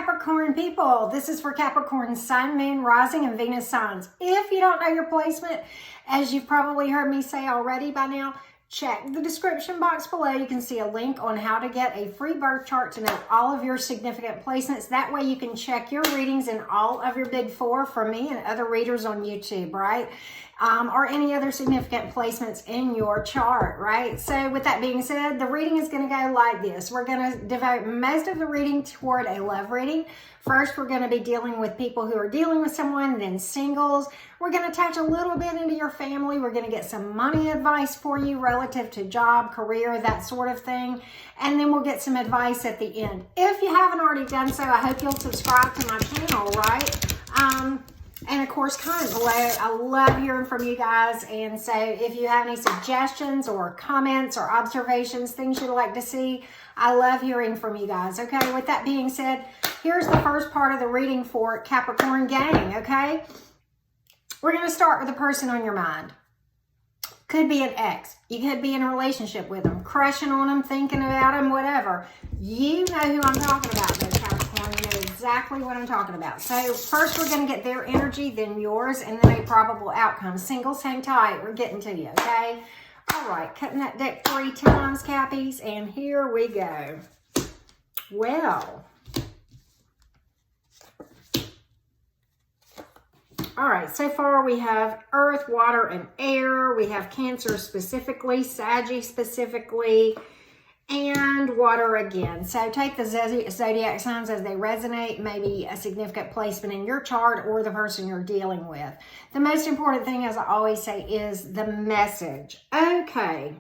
Capricorn people. This is for Capricorn Sun, Moon, Rising, and Venus signs. If you don't know your placement, as you've probably heard me say already by now, check the description box below. You can see a link on how to get a free birth chart to know all of your significant placements. That way you can check your readings in all of your big four from me and other readers on YouTube, right? Or any other significant placements in your chart, right? So with that being said, the reading is going to go like this. We're going to devote most of the reading toward a love reading. First, we're going to be dealing with people who are dealing with someone, then singles. We're going to touch a little bit into your family. We're going to get some money advice for you relative to job, career, that sort of thing. And then we'll get some advice at the end. If you haven't already done so, I hope you'll subscribe to my channel, right? And of course, comment below. I love hearing from you guys. And so if you have any suggestions or comments or observations, things you'd like to see, I love hearing from you guys. Okay, with that being said, here's the first part of the reading for Capricorn gang, okay? We're going to start with the person on your mind. Could be an ex. You could be in a relationship with them, crushing on them, thinking about them, whatever. You know who I'm talking about, though, Capricorn. You know exactly what I'm talking about. So first we're going to get their energy, then yours, and then a probable outcome. Singles, hang tight. We're getting to you, okay? All right, cutting that deck 3 times, Cappies, and here we go. Well, all right, so far we have Earth, Water, and Air. We have Cancer specifically, Sagittarius specifically, and Water again. So take the zodiac signs as they resonate, maybe a significant placement in your chart or the person you're dealing with. The most important thing, as I always say, is the message. Okay.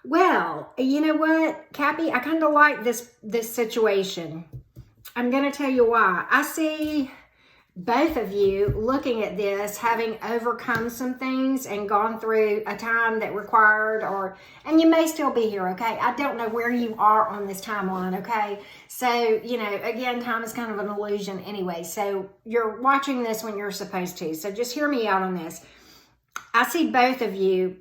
Well, you know what, Cappy? I kind of like this situation. I'm going to tell you why. I see both of you looking at this, having overcome some things and gone through a time that required, and you may still be here, okay? I don't know where you are on this timeline, okay? So, you know, again, time is kind of an illusion anyway. So you're watching this when you're supposed to. So just hear me out on this. I see both of you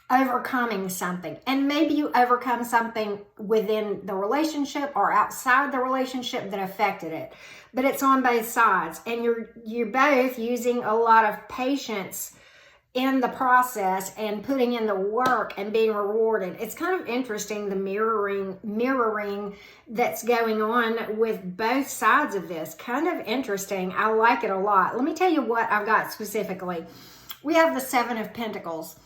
overcoming something, and maybe you overcome something within the relationship or outside the relationship that affected it, but it's on both sides, and you're both using a lot of patience in the process and putting in the work and being rewarded. It's kind of interesting, the mirroring that's going on with both sides of this. Kind of interesting. I like it a lot. Let me tell you what I've got specifically. We have the 7 of Pentacles.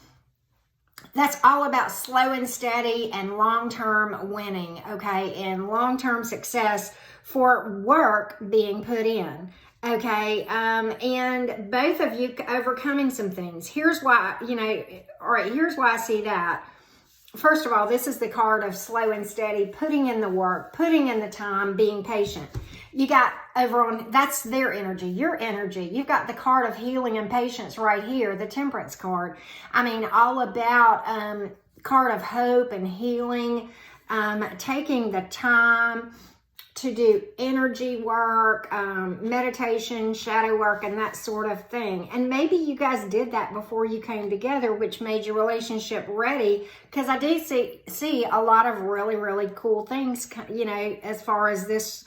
That's all about slow and steady and long-term winning, okay, and long-term success for work being put in, okay, and both of you overcoming some things. Here's why, you know, all right, here's why I see that. First of all, this is the card of slow and steady, putting in the work, putting in the time, being patient. You got over on, that's their energy, your energy. You've got the card of healing and patience right here, the Temperance card. I mean, all about card of hope and healing, taking the time to do energy work, meditation, shadow work, and that sort of thing. And maybe you guys did that before you came together, which made your relationship ready, because I do see a lot of really, really cool things, you know, as far as this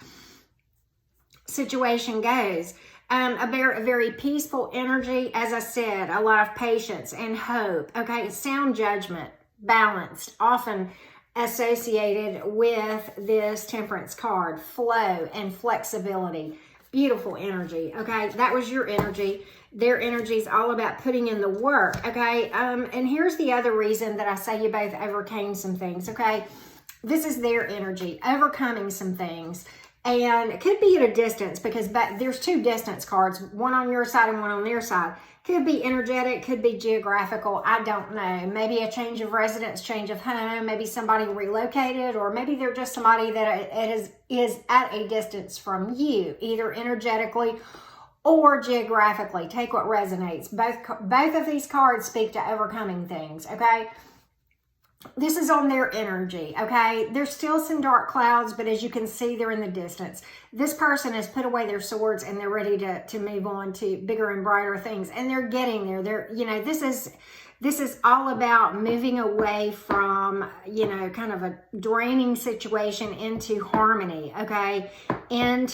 situation goes. A very peaceful energy, as I said, a lot of patience and hope, okay, sound judgment, balanced, often associated with this Temperance card, flow and flexibility, beautiful energy, okay? That was your energy. Their energy is all about putting in the work, okay? And here's the other reason that I say you both overcame some things, okay? This is their energy, overcoming some things. And it could be at a distance, because there's 2 distance cards, one on your side and one on their side. Could be energetic, could be geographical, I don't know. Maybe a change of residence, change of home, maybe somebody relocated, or maybe they're just somebody that is at a distance from you, either energetically or geographically. Take what resonates. Both of these cards speak to overcoming things, okay? This is on their energy, okay? There's still some dark clouds, but as you can see, they're in the distance. This person has put away their swords and they're ready to move on to bigger and brighter things. And they're getting there. They're, you know, this This is all about moving away from, you know, kind of a draining situation into harmony, okay? And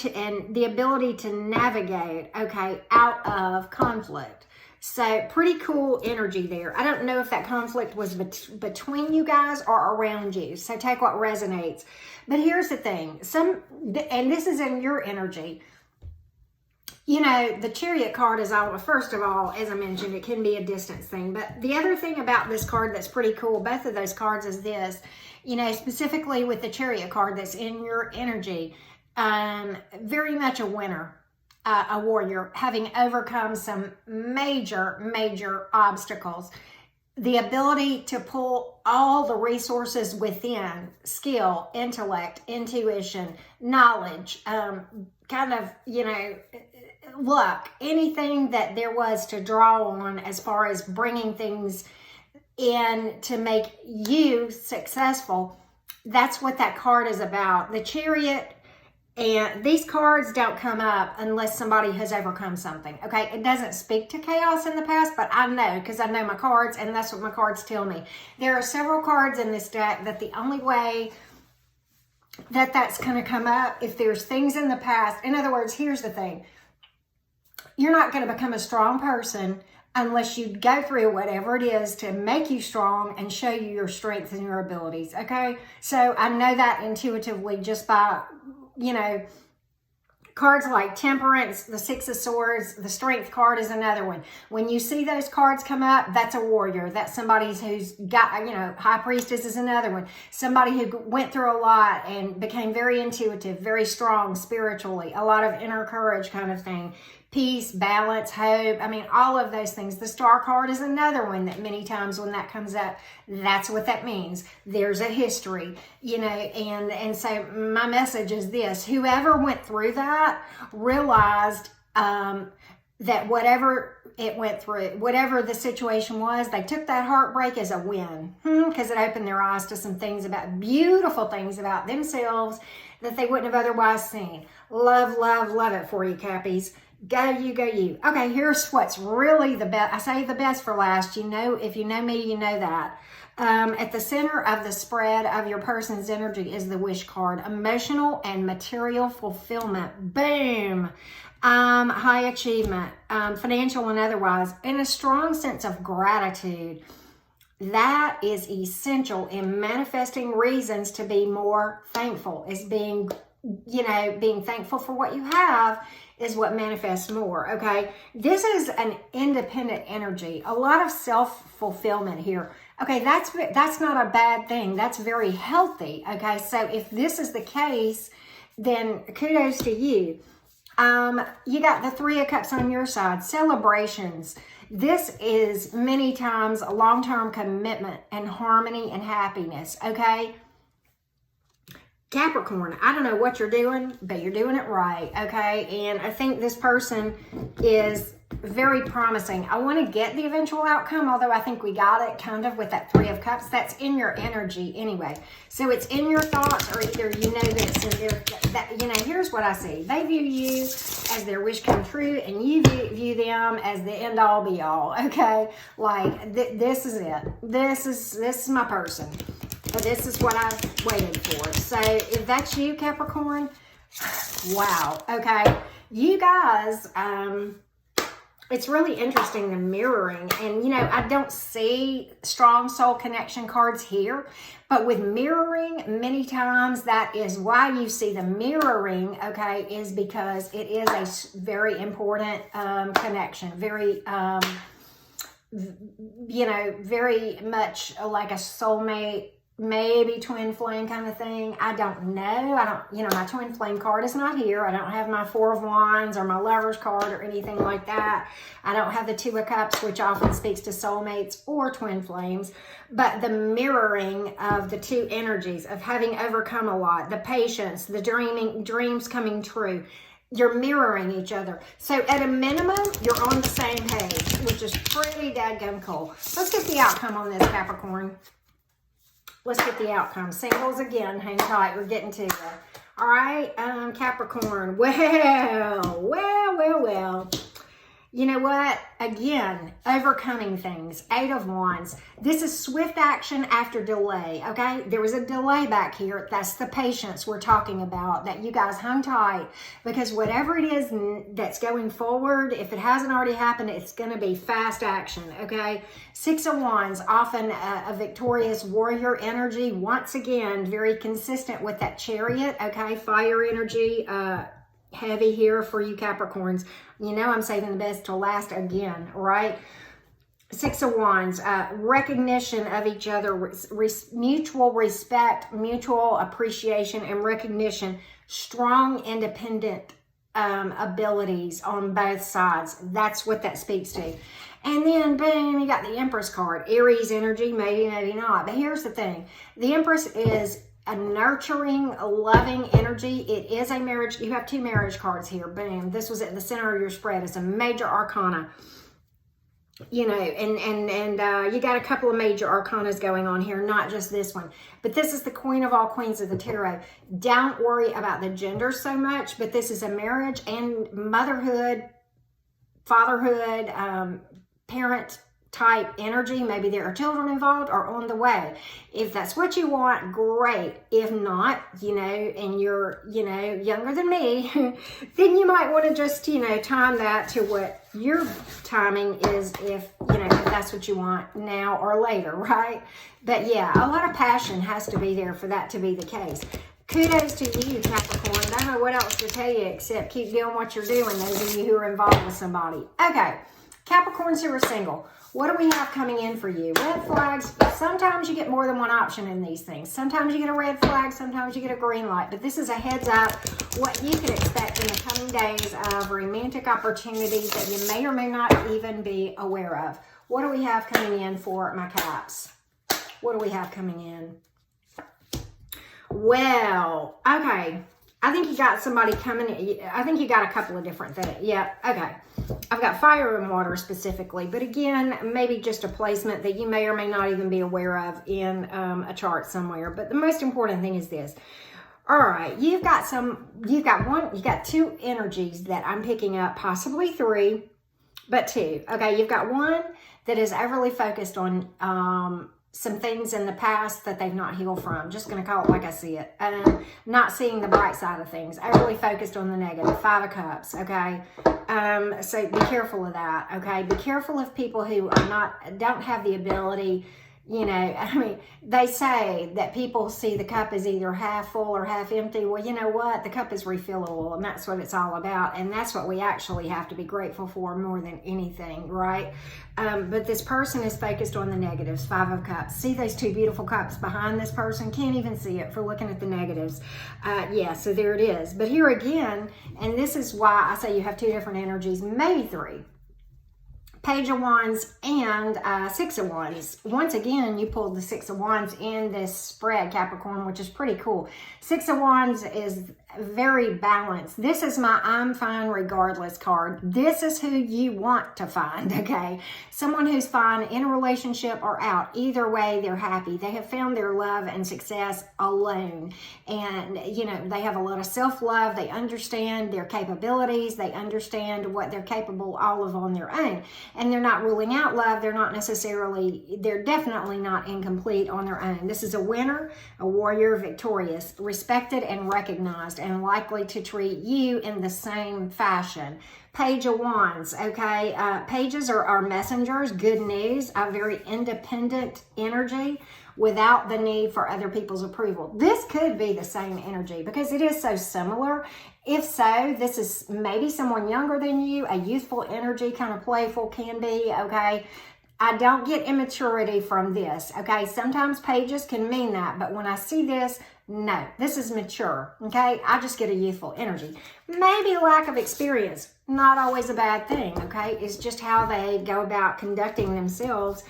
the ability to navigate, okay, out of conflict. So pretty cool energy there. I don't know if that conflict was between you guys or around you. So take what resonates. But here's the thing. And this is in your energy. You know, the Chariot card is all, first of all, as I mentioned, it can be a distance thing. But the other thing about this card that's pretty cool, both of those cards, is this. You know, specifically with the Chariot card that's in your energy, very much a winner. A warrior, having overcome some major obstacles. The ability to pull all the resources within, skill, intellect, intuition, knowledge, kind of, you know, luck, anything that there was to draw on as far as bringing things in to make you successful. That's what that card is about. The Chariot. And these cards don't come up unless somebody has overcome something, okay? It doesn't speak to chaos in the past, but I know because I know my cards, and that's what my cards tell me. There are several cards in this deck that the only way that that's going to come up, if there's things in the past, in other words, here's the thing. You're not going to become a strong person unless you go through whatever it is to make you strong and show you your strengths and your abilities, okay? So I know that intuitively just by, you know, cards like Temperance, the Six of Swords, the Strength card is another one. When you see those cards come up, that's a warrior. That's somebody who's got, you know, High Priestess is another one. Somebody who went through a lot and became very intuitive, very strong spiritually, a lot of inner courage kind of thing. Peace, balance, hope. I mean, all of those things. The Star card is another one that many times when that comes up, that's what that means. There's a history, you know, and so my message is this. Whoever went through that realized that whatever it went through, whatever the situation was, they took that heartbreak as a win because it opened their eyes to some things about, beautiful things about themselves that they wouldn't have otherwise seen. Love, love, love it for you, Cappies. Go you, go you. Okay, here's what's really the best. I say the best for last. You know, if you know me, you know that. At the center of the spread of your person's energy is the Wish card. Emotional and material fulfillment. Boom. High achievement, financial and otherwise, and a strong sense of gratitude. That is essential in manifesting reasons to be more thankful. Is being, you know, being thankful for what you have is what manifests more, okay? This is an independent energy, a lot of self-fulfillment here. Okay, that's not a bad thing. That's very healthy, okay? So if this is the case, then kudos to you. You got the Three of Cups on your side, celebrations. This is many times a long-term commitment and harmony and happiness, okay? Capricorn, I don't know what you're doing, but you're doing it right, okay? And I think this person is very promising. I want to get the eventual outcome, although I think we got it kind of with that Three of Cups. That's in your energy anyway. So it's in your thoughts, or either you know that it's in their, you know, here's what I see. They view you as their wish come true, and you view them as the end all be all, okay? Like, this is it. This is my person. This is what I've waited for. So if that's you, Capricorn, wow. Okay. You guys, it's really interesting, the mirroring. And, you know, I don't see strong soul connection cards here. But with mirroring, many times that is why you see the mirroring, okay, is because it is a very important connection. Very, you know, very much like a soulmate, maybe twin flame kind of thing. I don't know. You know, my twin flame card is not here. I don't have my Four of Wands or my Lover's card or anything like that. I don't have the Two of Cups, which often speaks to soulmates or twin flames. But the mirroring of the two energies of having overcome a lot, the patience, the dreams coming true, you're mirroring each other. So at a minimum, you're on the same page, which is pretty dadgum cool. Let's get the outcome on this, Capricorn. Let's get the outcome. Singles again. Hang tight. We're getting to it. All right, Capricorn. Well. You know what? Again, overcoming things. 8 of Wands. This is swift action after delay, okay? There was a delay back here. That's the patience we're talking about, that you guys hung tight, because whatever it is that's going forward, if it hasn't already happened, it's going to be fast action, okay? 6 of Wands, often a victorious warrior energy. Once again, very consistent with that Chariot, okay? Fire energy, heavy here for you Capricorns. You know I'm saving the best till last again, right? 6 of Wands, recognition of each other, mutual respect, mutual appreciation and recognition, strong independent abilities on both sides. That's what that speaks to. And then, boom, you got the Empress card. Aries energy, maybe, maybe not. But here's the thing. The Empress is a nurturing, loving energy. It is a marriage. You have 2 marriage cards here. Boom. This was at the center of your spread. It's a major arcana. You know, and you got a couple of major arcanas going on here, not just this one. But this is the Queen of all queens of the tarot. Don't worry about the gender so much, but this is a marriage and motherhood, fatherhood, parent type energy. Maybe there are children involved or on the way. If that's what you want, great. If not, you know, and you're, you know, younger than me, then you might want to just, you know, time that to what your timing is, if, you know, if that's what you want now or later, right? But yeah, a lot of passion has to be there for that to be the case. Kudos to you, Capricorn. I don't know what else to tell you except keep doing what you're doing, those of you who are involved with somebody. Okay, Capricorns who are single. What do we have coming in for you? Red flags. Sometimes you get more than one option in these things. Sometimes you get a red flag. Sometimes you get a green light. But this is a heads up what you can expect in the coming days of romantic opportunities that you may or may not even be aware of. What do we have coming in for my Caps? What do we have coming in? Well, okay. I think you got somebody coming in. I think you got a couple of different things. Yeah, okay. I've got fire and water specifically, but again, maybe just a placement that you may or may not even be aware of in a chart somewhere. But the most important thing is this. All right, you've got 2 energies that I'm picking up, possibly 3, but 2. Okay, you've got one that is overly focused on some things in the past that they've not healed from. Just going to call it like I see it. Not seeing the bright side of things. Overly focused on the negative. 5 of Cups, okay? So be careful of that, okay? Be careful of people who don't have the ability, you know, I mean, they say that people see the cup as either half full or half empty. Well, you know what? The cup is refillable, and that's what it's all about. And that's what we actually have to be grateful for more than anything, right? But this person is focused on the negatives. 5 of Cups. See those 2 beautiful cups behind this person? Can't even see it for looking at the negatives. Yeah, so there it is. But here again, and this is why I say you have 2 different energies, maybe 3. Page of Wands and 6 of Wands. Once again, you pulled the 6 of Wands in this spread, Capricorn, which is pretty cool. 6 of Wands is very balanced. This is my I'm fine regardless card. This is who you want to find, okay? Someone who's fine in a relationship or out. Either way, they're happy. They have found their love and success alone. And, you know, they have a lot of self-love. They understand their capabilities. They understand what they're capable of on their own. And they're not ruling out love. They're definitely not incomplete on their own. This is a winner, a warrior, victorious, respected and recognized, and likely to treat you in the same fashion. Page of Wands, okay? Pages are messengers, good news, a very independent energy without the need for other people's approval. This could be the same energy because it is so similar. If so, this is maybe someone younger than you, a youthful energy, kind of playful can be, okay? I don't get immaturity from this, okay? Sometimes pages can mean that, but when I see this, no, this is mature, okay? I just get a youthful energy. Maybe lack of experience, not always a bad thing, okay? It's just how they go about conducting themselves,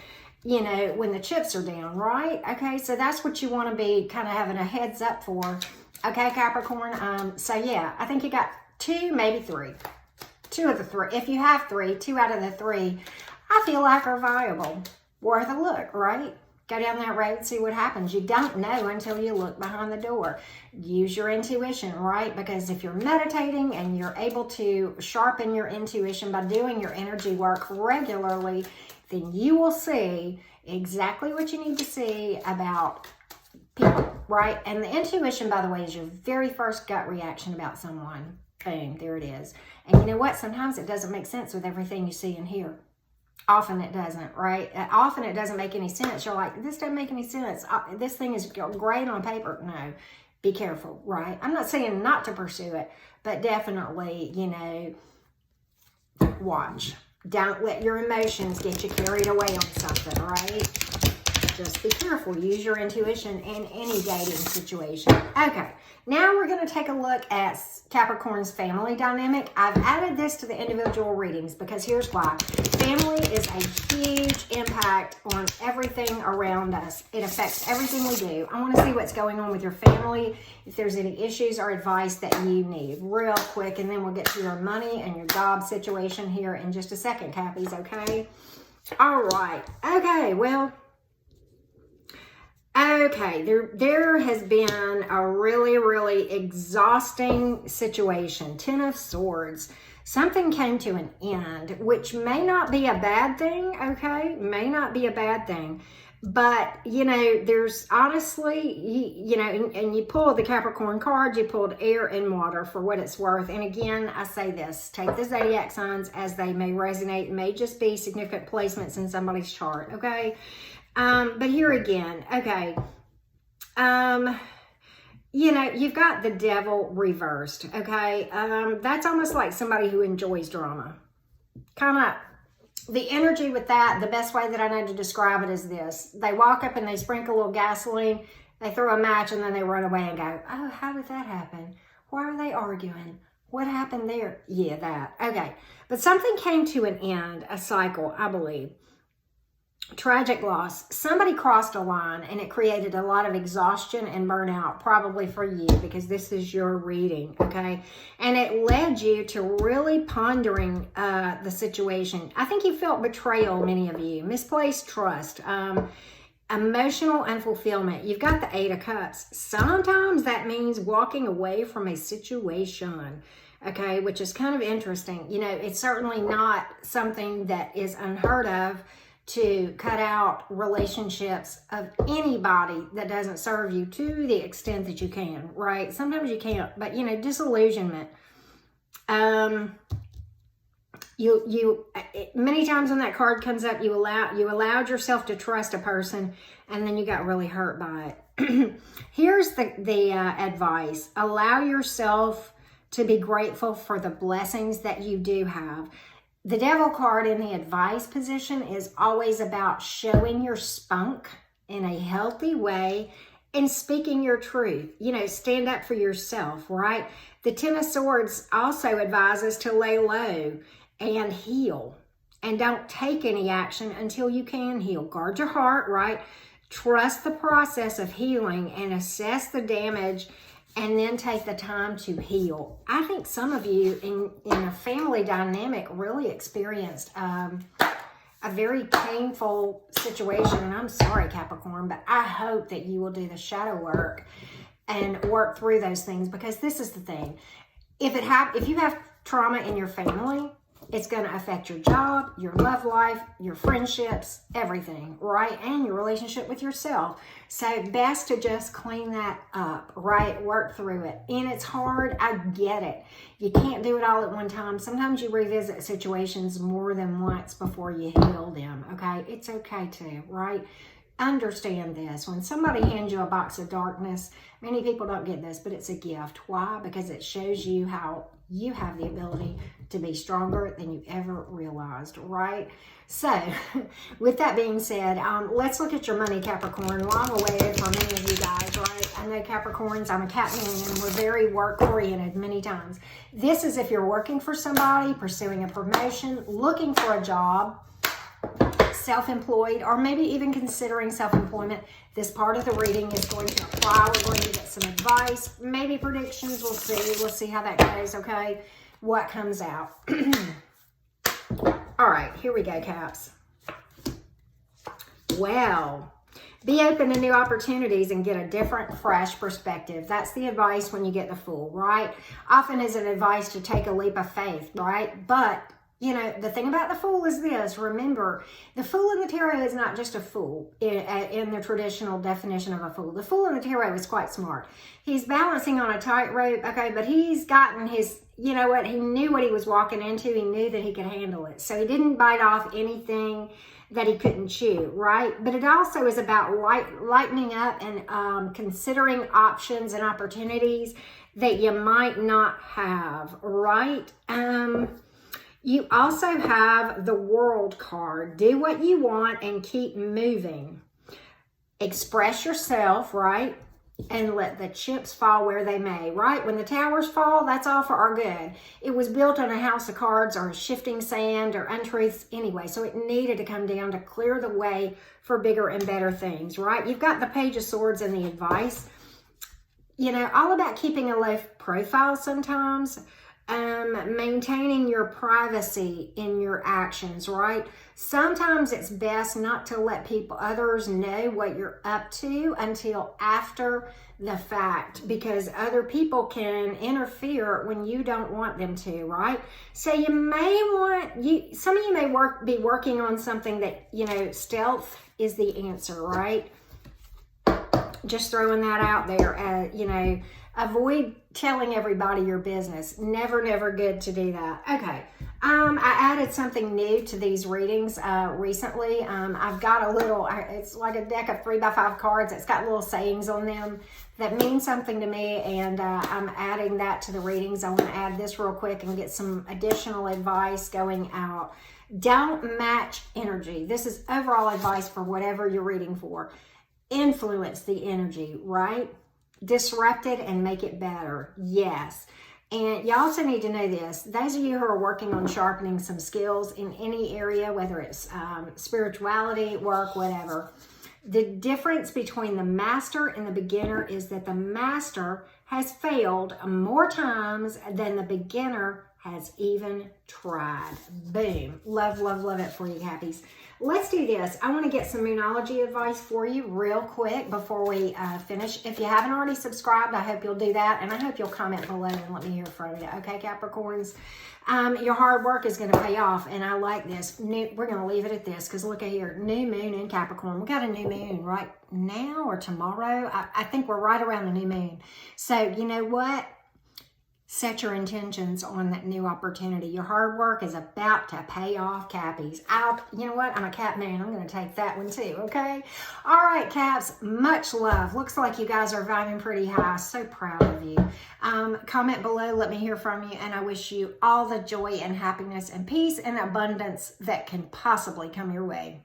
you know, when the chips are down, right? Okay, so that's what you want to be kind of having a heads up for, okay, Capricorn? So yeah, I think you got 2, maybe 3. 2 of the 3. If you have 3, 2 out of the 3, I feel like are viable. Worth a look, right? Go down that road, see what happens. You don't know until you look behind the door. Use your intuition, right? Because if you're meditating and you're able to sharpen your intuition by doing your energy work regularly, then you will see exactly what you need to see about people, right? And the intuition, by the way, is your very first gut reaction about someone. Boom, there it is. And you know what? Sometimes it doesn't make sense with everything you see and hear. Often it doesn't, right? Often it doesn't make any sense. You're like, this doesn't make any sense. This thing is great on paper. No, be careful, right? I'm not saying not to pursue it, but definitely, you know, watch. Don't let your emotions get you carried away on something, right? Just be careful. Use your intuition in any dating situation. Okay, now we're going to take a look at Capricorn's family dynamic. I've added this to the individual readings because here's why. Family is a huge impact on everything around us. It affects everything we do. I want to see what's going on with your family, if there's any issues or advice that you need real quick, and then we'll get to your money and your job situation here in just a second, Cappies, okay? All right. Okay, well... Okay, there has been a really, really exhausting situation. Ten of Swords. Something came to an end, which may not be a bad thing, okay? May not be a bad thing. But, you know, there's honestly, you know, and you pulled the Capricorn card, you pulled air and water for what it's worth. And again, I say this, take the zodiac signs as they may resonate. It may just be significant placements in somebody's chart, okay? But here again, okay, you know, you've got the Devil reversed, okay? That's almost like somebody who enjoys drama. Kind of, the energy with that, the best way that I know to describe it is this. They walk up and they sprinkle a little gasoline, they throw a match, and then they run away and go, oh, how did that happen? Why are they arguing? What happened there? Yeah, that. Okay, but something came to an end, a cycle, I believe. Tragic loss. Somebody crossed a line and it created a lot of exhaustion and burnout, probably for you, because this is your reading, okay? And it led you to really pondering the situation. I think you felt betrayal, many of you. Misplaced trust. Emotional unfulfillment. You've got the Eight of Cups. Sometimes that means walking away from a situation, okay, which is kind of interesting. You know, it's certainly not something that is unheard of to cut out relationships of anybody that doesn't serve you to the extent that you can, right? Sometimes you can't, but you know, disillusionment. Many times when that card comes up, you allowed yourself to trust a person, and then you got really hurt by it. Here's the advice: allow yourself to be grateful for the blessings that you do have. The Devil card in the advice position is always about showing your spunk in a healthy way and speaking your truth. You know, stand up for yourself, right? The Ten of Swords also advises to lay low and heal. And don't take any action until you can heal. Guard your heart, right? Trust the process of healing and assess the damage, and then take the time to heal. I think some of you in a family dynamic really experienced a very painful situation. And I'm sorry, Capricorn, but I hope that you will do the shadow work and work through those things, because this is the thing. If you have trauma in your family, it's going to affect your job, your love life, your friendships, everything, right? And your relationship with yourself. So best to just clean that up, right? Work through it. And it's hard. I get it. You can't do it all at one time. Sometimes you revisit situations more than once before you heal them, okay? It's okay too, right? Understand this. When somebody hands you a box of darkness, many people don't get this, but it's a gift. Why? Because it shows you how you have the ability to be stronger than you ever realized, right? So, with that being said, let's look at your money, Capricorn. Long awaited for many of you guys, right? I know Capricorns, I'm a cat man, and we're very work-oriented many times. This is if you're working for somebody, pursuing a promotion, looking for a job, self-employed, or maybe even considering self-employment. This part of the reading is going to apply. We're going to get some advice, maybe predictions. We'll see. We'll see how that goes, okay? What comes out. All right, here we go, Caps. Well, Be open to new opportunities and get a different, fresh perspective. That's the advice when you get the Fool, right? Often is an advice to take a leap of faith, right? But, you know, the thing about the Fool is this. Remember, the Fool in the tarot is not just a fool in the traditional definition of a fool. The Fool in the tarot is quite smart. He's balancing on a tightrope, okay, but he's gotten his, you know what, he knew what he was walking into. He knew that he could handle it. So he didn't bite off anything that he couldn't chew, right? But it also is about lightening up and considering options and opportunities that you might not have, right? You also have the World card. Do what you want and keep moving. Express yourself, right? And let the chips fall where they may, right? When the towers fall, that's all for our good. It was built on a house of cards or shifting sand or untruths anyway, so it needed to come down to clear the way for bigger and better things, right? You've got the Page of Swords and the advice. You know, all about keeping a low profile sometimes. Maintaining your privacy in your actions, right? Sometimes it's best not to let others know what you're up to until after the fact, because other people can interfere when you don't want them to, right? So you may some of you may be working on something that, you know, stealth is the answer, right? Just throwing that out there, you know, avoid telling everybody your business. Never, never good to do that. Okay. I added something new to these readings recently. I've got a little, it's like a deck of 3x5 cards. It's got little sayings on them that mean something to me, and I'm adding that to the readings. I want to add this real quick and get some additional advice going out. Don't match energy. This is overall advice for whatever you're reading for. Influence the energy, right? Disrupt it and make it better. Yes. And you also need to know this. Those of you who are working on sharpening some skills in any area, whether it's spirituality, work, whatever, the difference between the master and the beginner is that the master has failed more times than the beginner has even tried. Boom. Love, love, love it for you, Cappies. Let's do this. I want to get some Moonology advice for you real quick before we finish. If you haven't already subscribed, I hope you'll do that. And I hope you'll comment below and let me hear from you. Okay, Capricorns? Your hard work is going to pay off. And I like this. We're going to leave it at this because look at here. New moon in Capricorn. We got a new moon right now or tomorrow. I think we're right around the new moon. So you know what? Set your intentions on that new opportunity. Your hard work is about to pay off, Cappies. You know what? I'm a Cap man. I'm going to take that one too, okay? All right, Caps. Much love. Looks like you guys are vibing pretty high. So proud of you. Comment below. Let me hear from you. And I wish you all the joy and happiness and peace and abundance that can possibly come your way.